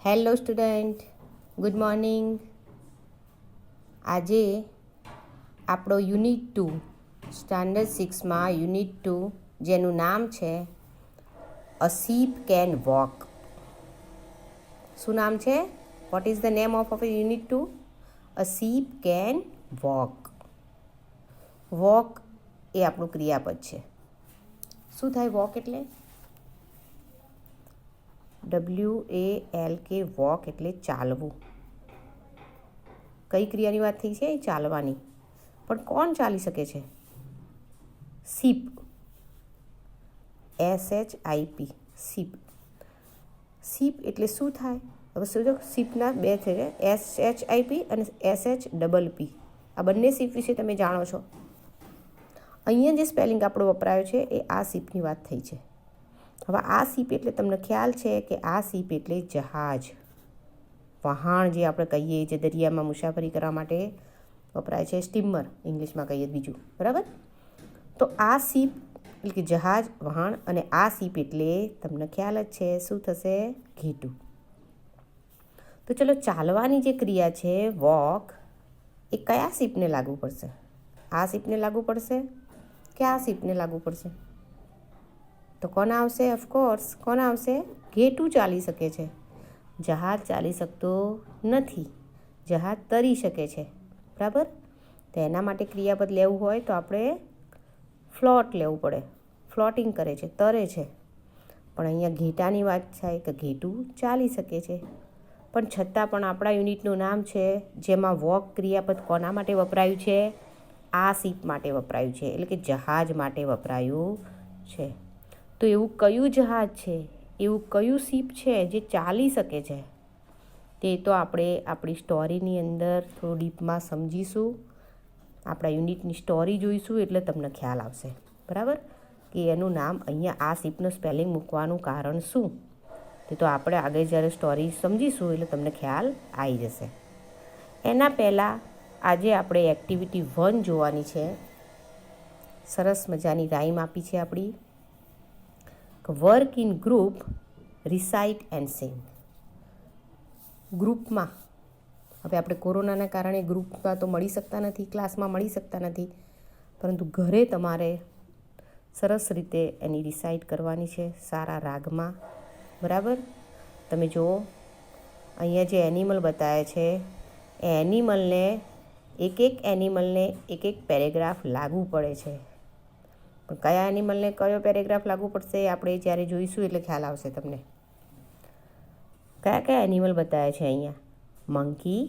Hello student, good morning. આજે આપણો unit 2 standard 6માં unit 2 જેનું નામ છે અ શીપ કેન વોક. શું નામ છે? What is the name of unit 2? A sheep can walk. Walk એ આપણું ક્રિયાપદ છે. શું થાય વોક એટલે? WALK, વોક એટલે ચાલવું. કઈ ક્રિયાની વાત થઈ છે? ચાલવાની. પણ કોણ ચાલી શકે છે? શીપ. SHIP, ship. શીપ એટલે શું થાય? હવે શું શીપના બે છે, SHIP અને SHPP. આ બંને શીપ વિશે તમે જાણો છો. અહીંયા જે સ્પેલિંગ આપણો વપરાયો છે એ આ શીપની વાત થઈ છે. હવે આ શીપ એટલે તમને ખ્યાલ છે કે આ શીપ એટલે જહાજ, વહાણ જે આપણે કહીએ, જે દરિયામાં મુસાફરી કરવા માટે વપરાય છે. સ્ટીમર ઇંગ્લિશમાં કહીએ બીજું, બરાબર? તો આ શીપ એટલે કે જહાજ, વહાણ, અને આ શીપ એટલે તમને ખ્યાલ જ છે શું થશે? ઘેટું. તો ચલો, ચાલવાની જે ક્રિયા છે વોક, એ કયા શીપને લાગુ પડશે? આ શીપને લાગુ પડશે કે આ શીપને લાગુ પડશે? તો કોણ આવશે? ઓફકોર્સ કોણ આવશે? ઘેટું ચાલી શકે છે. જહાજ ચાલી શકતો નથી, જહાજ તરી શકે છે, બરાબર? તો એના માટે ક્રિયાપદ લેવું હોય તો આપણે ફ્લોટ લેવું પડે. ફ્લોટિંગ કરે છે, તરે છે. પણ અહીંયા ઘેટાની વાત થાય કે ઘેટું ચાલી શકે છે. પણ છતાં પણ આપણા યુનિટનું નામ છે જેમાં વોક ક્રિયાપદ કોના માટે વપરાયું છે? આ શીપ માટે વપરાયું છે, એટલે કે જહાજ માટે વપરાયું છે. તો એવું કયું જહાજ છે, એવું કયું શીપ છે જે ચાલી શકે છે? તે તો આપણે આપણી સ્ટોરીની અંદર થોડું ડીપમાં સમજીશું. આપણા યુનિટની સ્ટોરી જોઈશું એટલે તમને ખ્યાલ આવશે, બરાબર? કે એનું નામ અહીંયા આ શીપનું સ્પેલિંગ મૂકવાનું કારણ શું? તે તો આપણે આગળ જ્યારે સ્ટોરી સમજીશું એટલે તમને ખ્યાલ આવી જશે. એના પહેલાં આજે આપણે એક્ટિવિટી 1 જોવાની છે. સરસ મજાની રાઈમ આપી છે આપણી. Work in group, recite and sing. ગ્રુપમાં, હવે આપણે કોરોનાના કારણે ગ્રુપમાં તો મળી શકતા નથી, ક્લાસમાં મળી શકતા નથી, પરંતુ ઘરે તમારે સરસ રીતે એની રિસાઇટ કરવાની છે, સારા રાગમાં, બરાબર? તમે જુઓ અહીંયા જે એનિમલ બતાવ્યા છે એ એનિમલને એક એક પેરેગ્રાફ લાગુ પડે છે. પણ કયા એનિમલને કયો પેરેગ્રાફ લાગુ પડશે આપણે જ્યારે જોઈશું એટલે ખ્યાલ આવશે તમને. કયા કયા એનિમલ બતાવ્યા છે અહીંયા? Monkey,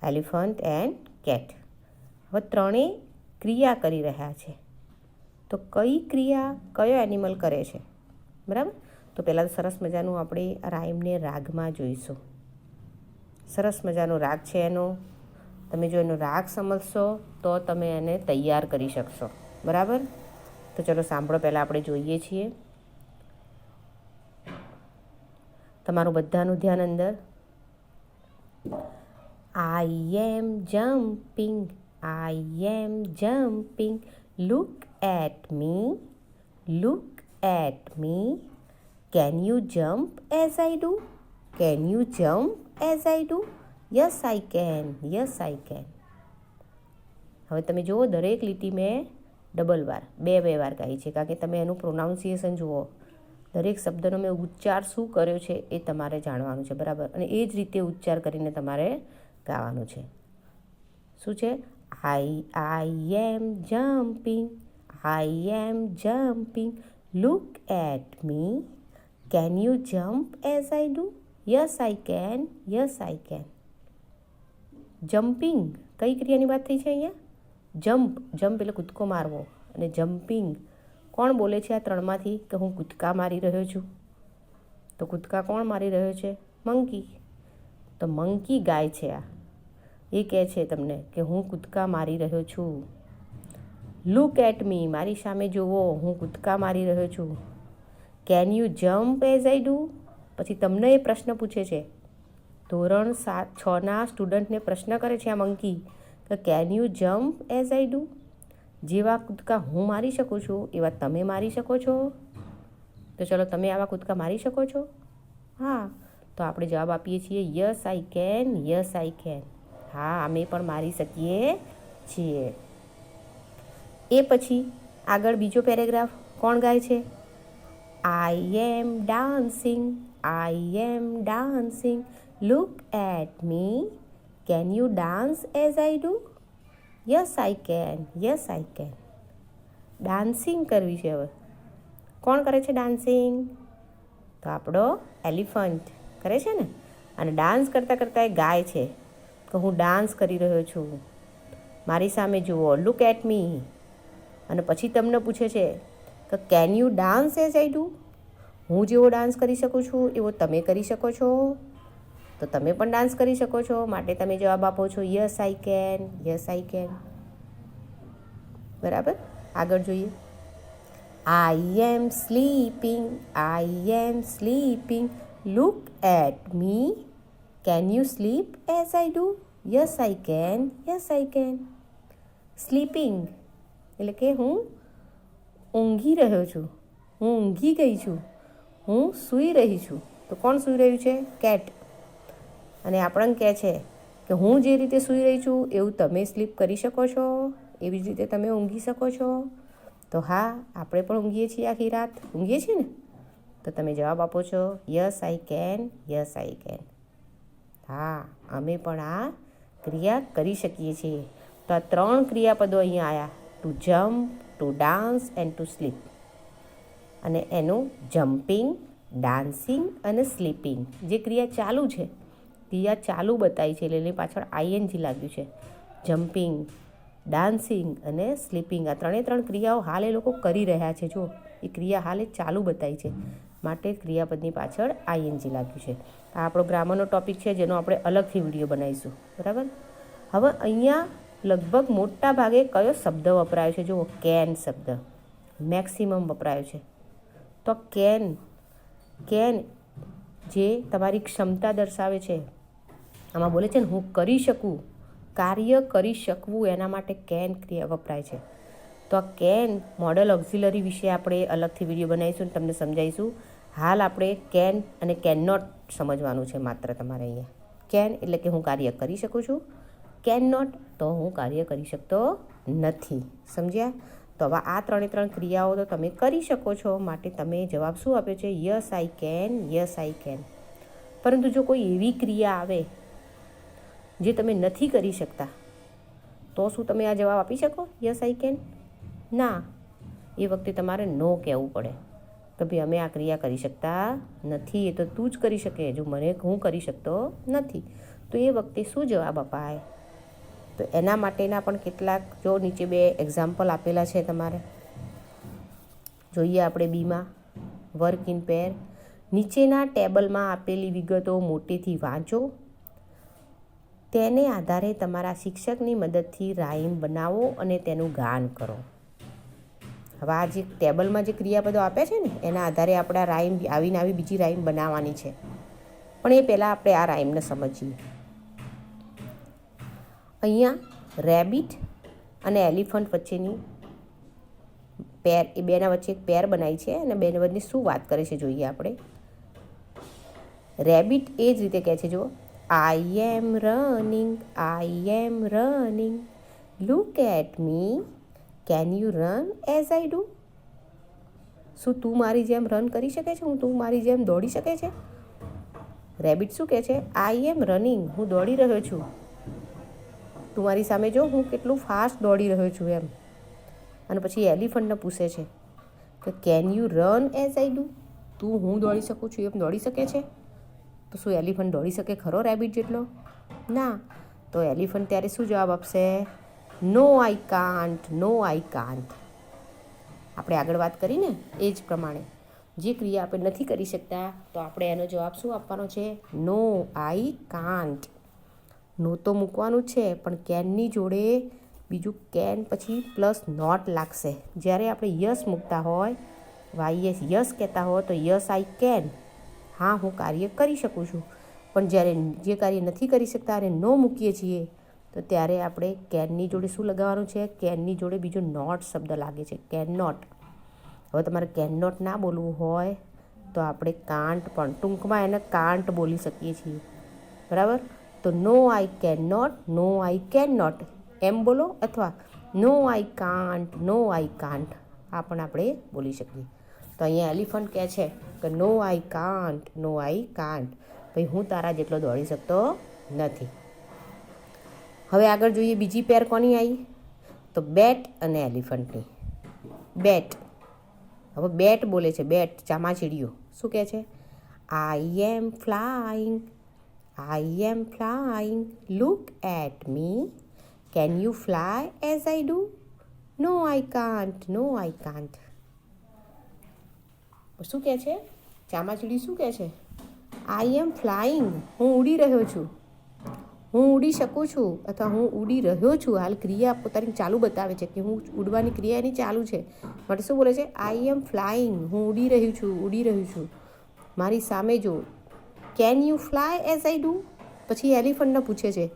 elephant and cat. હવે ત્રણેય ક્રિયા કરી રહ્યા છે. તો કઈ ક્રિયા કયો એનિમલ કરે છે, બરાબર? તો પહેલાં સરસ મજાનું આપણે આ રાઈમને રાગમાં જોઈશું. સરસ મજાનો રાગ છે એનો. તમે જો એનો રાગ સમજશો તો તમે એને તૈયાર કરી શકશો, બરાબર? તો ચલો સાંભળો. પહેલાં આપણે જોઈએ છીએ. તમારું બધાનું ધ્યાન અંદર. I am jumping, I am jumping, look at me, look at me. Can you jump as I do? Can you jump as I do? Yes I can, yes I can. હવે તમે જુઓ, દરેક લીટી મેં ડબલ વાર, બે વાર ગાઈ છે, કારણ કે તમે એનું પ્રોનાઉન્સિએશન જુઓ. દરેક શબ્દનો મેં ઉચ્ચાર શું કર્યો છે એ તમારે જાણવાનું છે, બરાબર? અને એ જ રીતે ઉચ્ચાર કરીને તમારે ગાવાનું છે. શું છે? I am jumping, I am jumping, look at me. Can you jump as I do? Yes I can, yes I can. Jumping કઈ ક્રિયાની વાત થઈ છે અહીંયા? જમ્પ, જમ્પ એટલે કૂદકો મારવો. અને જમ્પિંગ કોણ બોલે છે આ ત્રણમાંથી કે હું કૂદકા મારી રહ્યો છું? તો કૂદકા કોણ મારી રહ્યો છે? મંકી. તો મંકી ગાય છે આ. એ કહે છે તમને કે હું કૂદકા મારી રહ્યો છું. લુક એટ મી, મારી સામે જુઓ, હું કૂદકા મારી રહ્યો છું. Can you jump as I do? પછી તમને એ પ્રશ્ન પૂછે છે. ધોરણ 6ના સ્ટુડન્ટને પ્રશ્ન કરે છે આ મંકી કે can you jump as I do? જેવા કૂદકા હું મારી શકું છું એવા તમે મારી શકો છો? તો ચલો, તમે આવા કૂદકા મારી શકો છો? હા. તો આપણે જવાબ આપીએ છીએ yes I can, yes I can. હા, અમે પણ મારી શકીએ છીએ. એ પછી આગળ બીજો પેરેગ્રાફ કોણ ગાય છે? I am dancing, I am dancing, look at me, can you dance as I do? Yes I can, yes I can. Dancing કરવી છે હવે. કોણ કરે છે ડાન્સિંગ? તો આપણો એલિફન્ટ કરે છે ને. અને ડાન્સ કરતાં કરતાં એ ગાય છે કે હું ડાન્સ કરી રહ્યો છું, મારી સામે જુઓ, લુક એટ મી. અને પછી તમને પૂછે છે કે can you dance as I do? હું જેવો ડાન્સ કરી શકું છું એવો તમે કરી શકો છો? તો તમે પણ ડાન્સ કરી શકો છો, માટે તમે જવાબ આપો છો yes I can, yes I can. બરાબર. આગળ જોઈએ. I am sleeping, I am sleeping, look at me, can you sleep as I do? Yes I can, yes I can. Sleeping એટલે કે હું ઊંઘી રહ્યો છું, હું ઊંઘી ગઈ છું, હું સૂઈ રહી છું. તો કોણ સૂઈ રહ્યું છે? કેટ. અને આપણને કહે છે કે હું જે રીતે સૂઈ રહી છું એવું તમે સ્લીપ કરી શકો છો, એવી જ રીતે તમે ઊંઘી શકો છો. તો હા, આપણે પણ ઊંઘીએ છીએ, આખી રાત ઊંઘીએ છીએ ને. તો તમે જવાબ આપો છો yes I can, yes I can. હા, અમે પણ આ ક્રિયા કરી શકીએ છીએ. તો આ 3 ક્રિયાપદો અહીંયા આવ્યા: to jump, to dance and to sleep. અને એનું જમ્પિંગ, ડાન્સિંગ અને સ્લીપિંગ જે ક્રિયા ચાલુ છે, ક્રિયા ચાલુ બતાવી છે એટલે એની પાછળ આઈએનજી લાગ્યું છે. જમ્પિંગ, ડાન્સિંગ અને સ્લીપિંગ, આ 3 ક્રિયાઓ હાલ એ લોકો કરી રહ્યા છે. જો એ ક્રિયા હાલ એ ચાલુ બતાવી છે, માટે ક્રિયાપદની પાછળ આઈએનજી લાગ્યું છે. આ આપણો ગ્રામરનો ટોપિક છે, જેનો આપણે અલગથી વિડીયો બનાવીશું. બરાબર. હવે અહીંયા લગભગ મોટા ભાગે કયો શબ્દ વપરાયો છે? જુઓ, કેન શબ્દ મેક્સિમમ વપરાયો છે. તો કેન જે તમારી ક્ષમતા દર્શાવે છે, આમાં બોલે છે ને હું કરી શકું, કાર્ય કરી શકવું, એના માટે કેન ક્રિયા વપરાય છે. તો આ કેન મોડલ ઓક્ઝિલરી વિશે આપણે અલગથી વિડીયો બનાવીશું અને તમને સમજાવીશું. હાલ આપણે કેન અને કેન નોટ સમજવાનું છે માત્ર તમારે અહીંયા. કેન એટલે કે હું કાર્ય કરી શકું છું, કેન નોટ તો હું કાર્ય કરી શકતો નથી. સમજ્યા? તો હવે આ 3 ક્રિયાઓ તો તમે કરી શકો છો, માટે તમે જવાબ શું આપ્યો છે? Yes I can, yes I can. પરંતુ જો કોઈ એવી ક્રિયા આવે જે તમે નથી કરી શકતા, તો શું તમે આ જવાબ આપી શકો યસ આઈ કેન? ના. એ વખતે તમારે નો કહેવું પડે કે ભાઈ અમે આ ક્રિયા કરી શકતા નથી, એ તો તું જ કરી શકે, જો હું કરી શકતો નથી. તો એ વખતે શું જવાબ અપાય? તો એના માટેના પણ કેટલાક, જો નીચે 2 એક્ઝામ્પલ આપેલા છે તમારે. જોઈએ આપણે બીમાં, વર્ક ઇન પેર. નીચેના ટેબલમાં આપેલી વિગતો મોટેથી વાંચો, તેને આધારે તમારા શિક્ષકની મદદથી રાઇમ બનાવો અને તેનું ગાન કરો. હવે આ જે ટેબલમાં જે ક્રિયાપદો આપ્યા છે ને, એના આધારે આપણે આ રાઇમ આવી બીજી રાઇમ બનાવવાની છે. પણ એ પહેલાં આપણે આ રાઇમને સમજીએ. અહીંયા રેબિટ અને એલિફન્ટ વચ્ચેની પેર, એ બેના વચ્ચે એક પેર બનાવી છે અને બેને વચ્ચે શું વાત કરે છે જોઈએ આપણે. રેબિટ એ જ રીતે કહે છે, જો, I am running, I am running, look at me, can you run as I do? શું તું મારી જેમ રન કરી શકે છે? તું મારી જેમ દોડી શકે છે? રેબિટ શું કહે છે? આઈ એમ રનિંગ, હું દોડી રહ્યો છું. તું મારી સામે જો, હું કેટલું ફાસ્ટ દોડી રહ્યો છું એમ. અને પછી એલિફન્ટને પૂછે છે કે can you run as I do? તું હું દોડી શકું છું એમ દોડી શકે છે? તો શું એલિફન્ટ દોડી શકે ખરો રેબિટ જેટલો? ના. તો એલિફન્ટ ત્યારે શું જવાબ આપશે? No I can't, no I can't. આપણે આગળ વાત કરીને એ જ પ્રમાણે જે ક્રિયા આપણે નથી કરી શકતા, તો આપણે એનો જવાબ શું આપવાનો છે? નો આઈ કાન્ટ. નો તો મૂકવાનું છે, પણ કેનની જોડે બીજું કેન પછી પ્લસ નોટ લાગશે. જ્યારે આપણે યસ મૂકતા હોય, વાયસ યસ કહેતા હોય તો યસ આઈ કેન, હા હું કાર્ય કરી શકું છું. પણ જ્યારે જે કાર્ય નથી કરી શકતા અને નો મૂકીએ છીએ, તો ત્યારે આપણે કેનની જોડે શું લગાવવાનું છે? કેનની જોડે બીજો નોટ શબ્દ લાગે છે, કેન નોટ. હવે તમારે કેન નોટ ના બોલવું હોય તો આપણે કાન્ટ પણ ટૂંકમાં એને કાન્ટ બોલી શકીએ છીએ, બરાબર. તો no I can not, no I can not એમ બોલો, અથવા નો I can't, no I can't આ પણ આપણે બોલી શકીએ. તો અહીંયા એલિફન્ટ કહે છે કે નો I can't, no I can't, ભાઈ હું તારા જેટલો દોડી શકતો નથી. હવે આગળ જોઈએ બીજી પેર કોની આવી, તો બેટ અને એલિફન્ટની. બેટ, હવે બેટ બોલે છે, બેટ ચામાચીડિયો શું કહે છે, I am flying, I am flying, look at me, can you fly as I do, no I can't, no I can't. શું કહે છે ચામાચીડિયું, શું કહે છે, આઈ એમ ફ્લાઇંગ, હું ઉડી રહ્યો છું, હું ઉડી શકું છું, અથવા હું ઉડી રહ્યો છું. હાલ ક્રિયા પોતાની ચાલુ બતાવે છે કે હું ઉડવાની ક્રિયા એની ચાલુ છે, માટે શું બોલે છે, આઈ એમ ફ્લાઇંગ, હું ઉડી રહ્યું છું, ઉડી રહ્યું છું. મારી સામે જો, can you fly as I do, પછી એલિફન્ટને પૂછે છે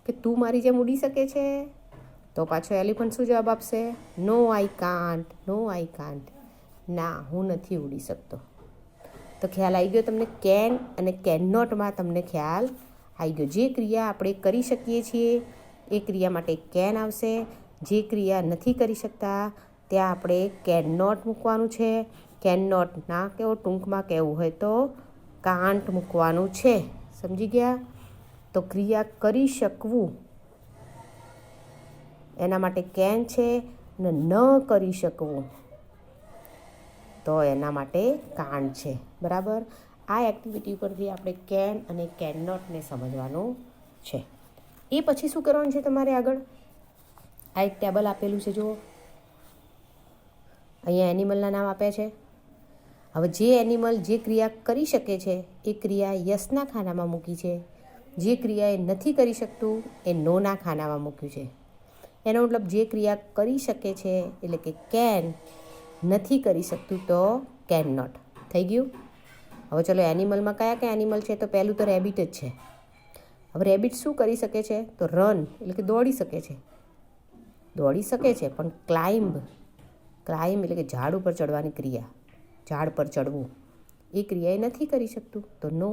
કે તું મારી જેમ ઉડી શકે છે, તો પાછો એલિફન્ટ શું જવાબ આપશે, no I can't, no I can't, ના હું નથી ઉડી શકતો. તો ખ્યાલ આવી ગયો તમને, કેન અને કેન નોટમાં તમને ખ્યાલ આવી ગયો. જે ક્રિયા આપણે કરી શકીએ છીએ એ ક્રિયા માટે કેન આવશે, જે ક્રિયા નથી કરી શકતા ત્યાં આપણે કેન નોટ મૂકવાનું છે. કેન નોટ ના કહેવો, ટૂંકમાં કહેવું હોય તો કાન્ટ મૂકવાનું છે. સમજી ગયા? તો ક્રિયા કરી શકવું એના માટે કેન છે, ને ન કરી શકવું તો એના માટે કાન્ટ છે, બરાબર. આ એક્ટિવિટી પરથી આપણે કેન અને કેન નોટને સમજવાનું છે. એ પછી શું કરવાનું છે તમારે આગળ, આ એક ટેબલ આપેલું છે, જુઓ અહીંયા એનિમલના નામ આપ્યા છે. હવે જે એનિમલ જે ક્રિયા કરી શકે છે એ ક્રિયા યસના ખાનામાં મૂકી છે, જે ક્રિયા એ નથી કરી શકતું એ નોના ખાનામાં મૂક્યું છે. એનો મતલબ જે ક્રિયા કરી શકે છે એટલે કે કેન, નથી કરી શકતું તો કેન નોટ. થઈ ગયું? હવે ચલો એનિમલમાં કયા કયા એનિમલ છે, તો પહેલું તો રેબિટ જ છે. હવે રેબિટ શું કરી શકે છે, તો રન એટલે કે દોડી શકે છે, દોડી શકે છે, પણ ક્લાઇમ્બ, ક્લાઇમ્બ એટલે કે ઝાડ ઉપર ચડવાની ક્રિયા, ઝાડ પર ચડવું, એ ક્રિયા એ નથી કરી શકતું તો નો.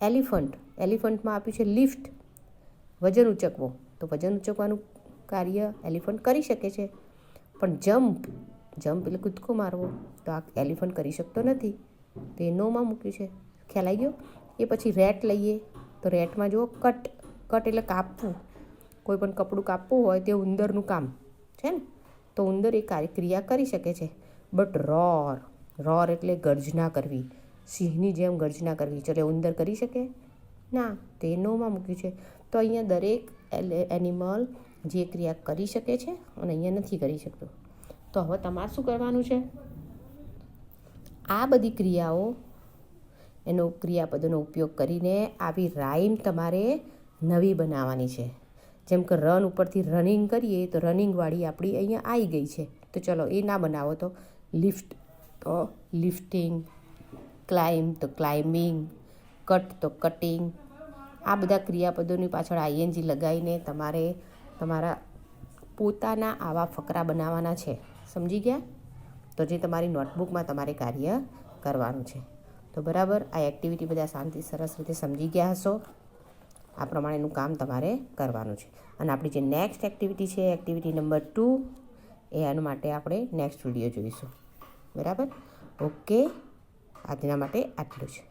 એલિફન્ટ, એલિફન્ટમાં આપ્યું છે લિફ્ટ, વજન ઉચકવો, તો વજન ઉચકવાનું કાર્ય એલિફન્ટ કરી શકે છે, પણ જમ્પ, જમ્પ એટલે કૂદકો મારવો, તો આ એલિફન્ટ કરી શકતો નથી, તો એ નોમાં મૂક્યું છે. ખ્યાલ આવી ગયો? એ પછી રેટ લઈએ, તો રેટમાં જુઓ કટ, કટ એટલે કાપવું, કોઈ પણ કપડું કાપવું હોય તે ઉંદરનું કામ છે ને, તો ઉંદર એ ક્રિયા કરી શકે છે. બટ રોર, રોર એટલે ગર્જના કરવી, સિંહની જેમ ગર્જના કરવી, ચલો ઉંદર કરી શકે ના, તે નોમાં મૂક્યું છે. તો અહીંયા દરેક એનિમલ જે ક્રિયા કરી શકે છે અને અહીંયા નથી કરી શકતું. તો હવે તમારે શું કરવાનું છે, આ બધી ક્રિયાઓ એનો ક્રિયાપદોનો ઉપયોગ કરીને આવી રાઇમ તમારે નવી બનાવવાની છે. જેમ કે રન ઉપરથી રનિંગ કરીએ તો રનિંગવાળી આપણી અહીંયા આવી ગઈ છે, તો ચલો એ ના બનાવો તો લિફ્ટ તો લિફ્ટિંગ, ક્લાઇમ્બ તો ક્લાઇમ્બિંગ, કટ તો કટિંગ. આ બધા ક્રિયાપદોની પાછળ આઈએનજી લગાવીને તમારે તમારા પોતાના આવા ફકરા બનાવવાના છે. સમજી ગયા? તો જે તમારી નોટબુકમાં તમારે કાર્ય કરવાનું છે. તો બરાબર, આ એક્ટિવિટી બધા શાંતિ સરસ રીતે સમજી ગયા હશો. આ પ્રમાણેનું કામ તમારે કરવાનું છે. અને આપણી જે નેક્સ્ટ એક્ટિવિટી છે, એક્ટિવિટી નંબર 2, એના માટે આપણે નેક્સ્ટ વિડીયો જોઈશું. બરાબર? ઓકે, આજના માટે આટલું જ.